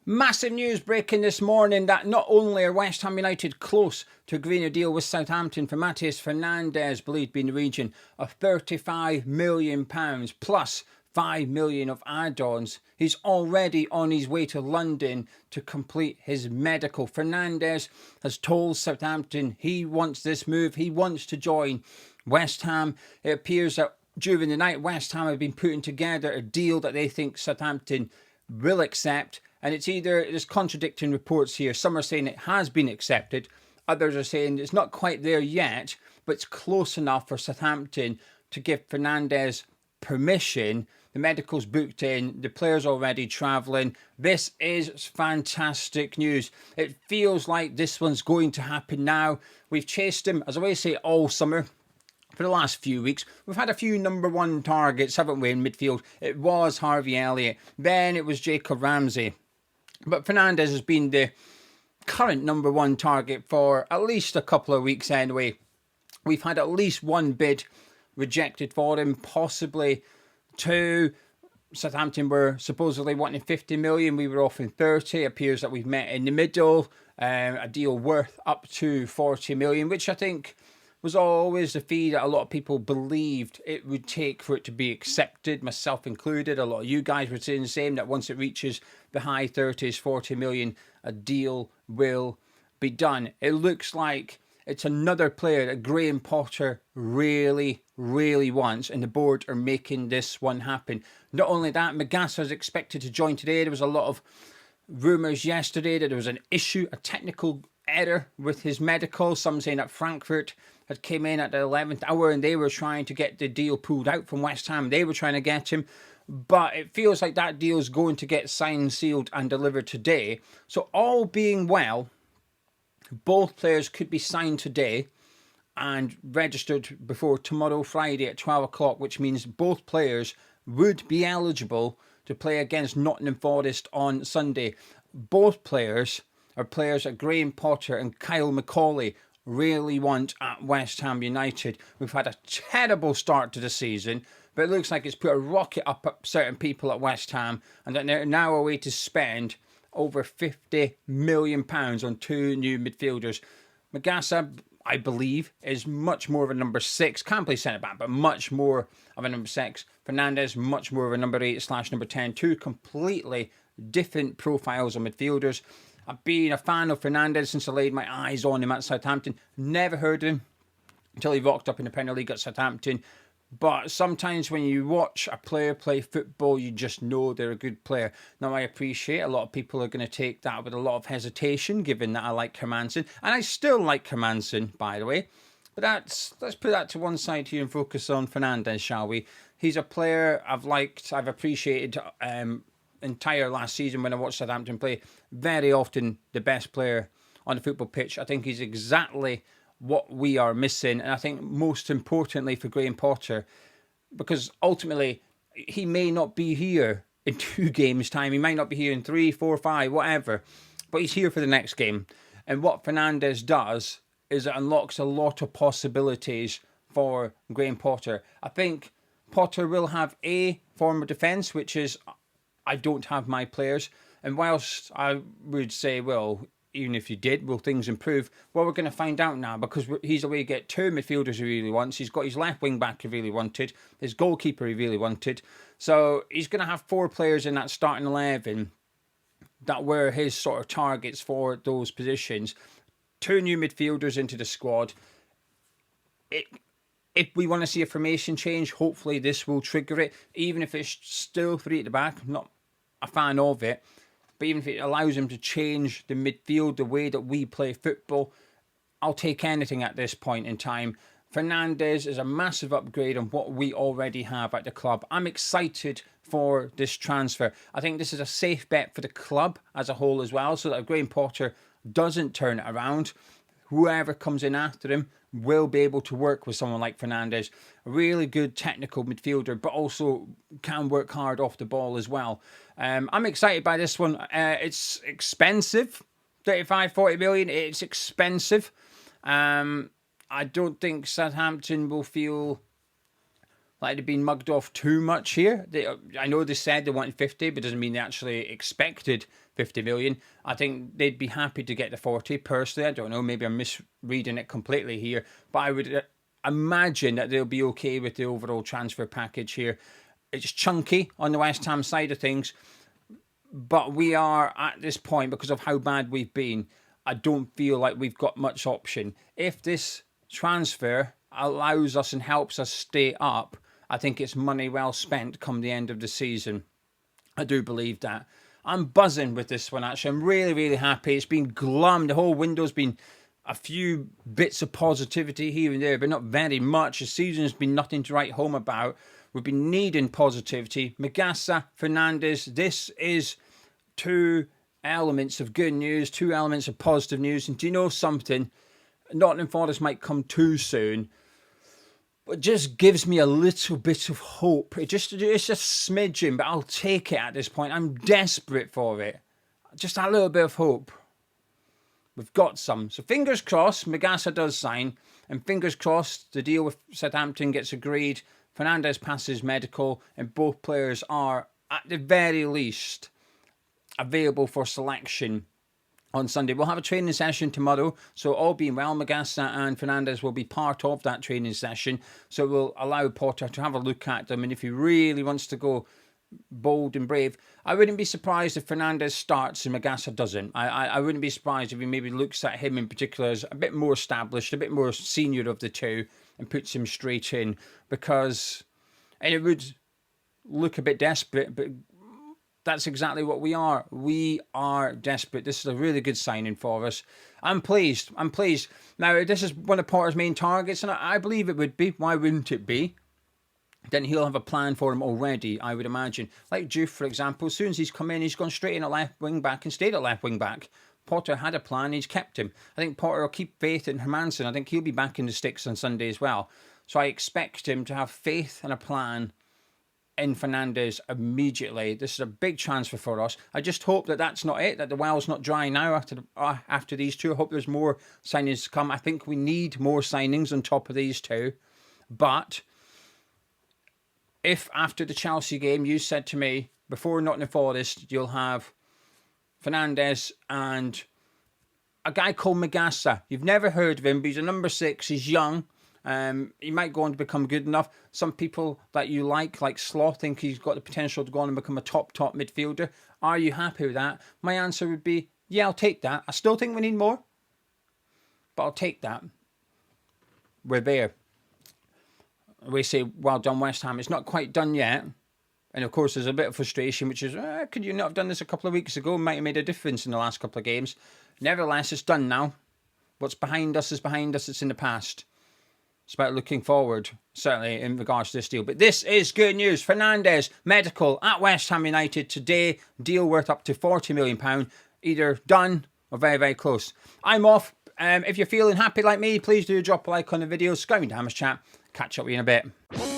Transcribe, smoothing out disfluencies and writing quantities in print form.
Massive news breaking this morning that not only are West Ham United close to agreeing a deal with Southampton for Mateus Fernandes, believed to be in the region of £35 million plus £5 million of add-ons. He's already on his way to London to complete his medical. Fernandes has told Southampton he wants this move. He wants to join West Ham. It appears that during the night, West Ham have been putting together a deal that they think Southampton will accept. And there's contradicting reports here. Some are saying it has been accepted. Others are saying it's not quite there yet, but it's close enough for Southampton to give Fernandes permission. The medical's booked in. The player's already travelling. This is fantastic news. It feels like this one's going to happen now. We've chased him, as I always say, all summer. For the last few weeks, we've had a few number one targets, haven't we, in midfield? It was Harvey Elliott. Then it was Jacob Ramsey. But Fernandes has been the current number one target for at least a couple of weeks anyway. We've had at least one bid rejected for him, possibly two. Southampton were supposedly wanting 50 million. We were offering 30. It appears that we've met in the middle. A deal worth up to 40 million, which I think was always the fee that a lot of people believed it would take for it to be accepted, myself included. A lot of you guys were saying the same, that once it reaches the high 30s, 40 million, a deal will be done. It looks like it's another player that Graham Potter really, really wants, and the board are making this one happen. Not only that, Magassa is expected to join today. There was a lot of rumours yesterday that there was an issue, a technical error with his medical. Some saying that Frankfurt had came in at the 11th hour and they were trying to get the deal pulled out from West Ham. They were trying to get him. But it feels like that deal is going to get signed, sealed and delivered today. So all being well, both players could be signed today and registered before tomorrow, Friday at 12 o'clock, which means both players would be eligible to play against Nottingham Forest on Sunday. Both players are players that Graham Potter and Kyle McCauley really want at West Ham United. We've had a terrible start to the season, but it looks like it's put a rocket up certain people at West Ham, and that they're now away to spend over £50 million on two new midfielders. Magassa, I believe, is much more of a number 6. Can't play centre-back, but much more of a number 6. Fernandes, much more of a number 8/number 10. Two completely different profiles of midfielders. I've been a fan of Fernandes since I laid my eyes on him at Southampton. Never heard of him until he rocked up in the Premier League at Southampton. But sometimes when you watch a player play football, you just know they're a good player. Now, I appreciate a lot of people are going to take that with a lot of hesitation, given that I like Hermansen. And I still like Hermansen, by the way. But let's put that to one side here and focus on Fernandes, shall we? He's a player I've liked, I've appreciated entire last season when I watched Southampton play. Very often the best player on the football pitch. I think he's exactly what we are missing, and I think most importantly for Graham Potter, because ultimately he may not be here in 2 games time, he might not be here in 3, 4, 5, whatever, but he's here for the next game. And what Fernandes does is it unlocks a lot of possibilities for Graham Potter. I think Potter will have a form of defence, which is I don't have my players, and whilst I would say, well, even if you did, will things improve? Well, we're going to find out now, because he's away to get 2 midfielders he really wants. He's got his left wing back he really wanted, his goalkeeper he really wanted. So he's going to have 4 players in that starting 11 that were his sort of targets for those positions. 2 new midfielders into the squad. If we want to see a formation change, hopefully this will trigger it. Even if it's still 3 at the back, I'm not a fan of it. But even if it allows him to change the midfield, the way that we play football, I'll take anything at this point in time. Fernandes is a massive upgrade on what we already have at the club. I'm excited for this transfer. I think this is a safe bet for the club as a whole as well, so that if Graham Potter doesn't turn it around, whoever comes in after him will be able to work with someone like Fernandes. A really good technical midfielder, but also can work hard off the ball as well. I'm excited by this one. It's expensive, 35, 40 million. It's expensive. I don't think Southampton will feel like they've been mugged off too much here. I know they said they wanted 50, but doesn't mean they actually expected 50 million. I think they'd be happy to get the 40. Personally, I don't know. Maybe I'm misreading it completely here, but I would imagine that they'll be okay with the overall transfer package here. It's chunky on the West Ham side of things, but we are at this point, because of how bad we've been, I don't feel like we've got much option. If this transfer allows us and helps us stay up, I think it's money well spent come the end of the season. I do believe that. I'm buzzing with this one, actually. I'm really, really happy. It's been glum. The whole window's been a few bits of positivity here and there, but not very much. The season's been nothing to write home about. We've been needing positivity. Magassa, Fernandes, this is two elements of good news, two elements of positive news. And do you know something? Nottingham Forest might come too soon, but just gives me a little bit of hope. It's just smidgen, but I'll take it at this point. I'm desperate for it. Just a little bit of hope. We've got some. So fingers crossed, Magassa does sign. And fingers crossed, the deal with Southampton gets agreed. Fernandes passes medical. And both players are, at the very least, available for selection on Sunday. We'll have a training session tomorrow, so all being well, Magassa and Fernandes will be part of that training session, so we'll allow Potter to have a look at them, and if he really wants to go bold and brave, I wouldn't be surprised if Fernandes starts and Magassa doesn't. I wouldn't be surprised if he maybe looks at him in particular as a bit more established, a bit more senior of the two, and puts him straight in, because, and it would look a bit desperate, but that's exactly what we are. We are desperate. This is a really good signing for us. I'm pleased. I'm pleased. Now, this is one of Potter's main targets, and I believe it would be. Why wouldn't it be? Then he'll have a plan for him already, I would imagine. Like Juve, for example, as soon as he's come in, he's gone straight in at left wing back and stayed at left wing back. Potter had a plan, he's kept him. I think Potter will keep faith in Hermansen. I think he'll be back in the sticks on Sunday as well. So I expect him to have faith and a plan in Fernandes immediately. This is a big transfer for us. I just hope that that's not it, that the well's not dry now after these two. I hope there's more signings to come. I think we need more signings on top of these two. But if after the Chelsea game you said to me, before Nottingham Forest, you'll have Fernandes and a guy called Magassa. You've never heard of him, but he's a number 6. He's young. He might go on to become good enough. Some people that you like Sloth, think he's got the potential to go on and become a top midfielder. Are you happy with that? My answer would be, yeah, I'll take that. I still think we need more, but I'll take that. We're there. We say, well done, West Ham. It's not quite done yet. And of course, there's a bit of frustration, which is, could you not have done this a couple of weeks ago? Might have made a difference in the last couple of games. Nevertheless, it's done now. What's behind us is behind us. It's in the past. It's about looking forward, certainly in regards to this deal. But this is good news. Fernandes, medical at West Ham United today. Deal worth up to £40 million. Either done or very, very close. I'm off. If you're feeling happy like me, please do drop a like on the video. Scouting Hammers chat. Catch up with you in a bit.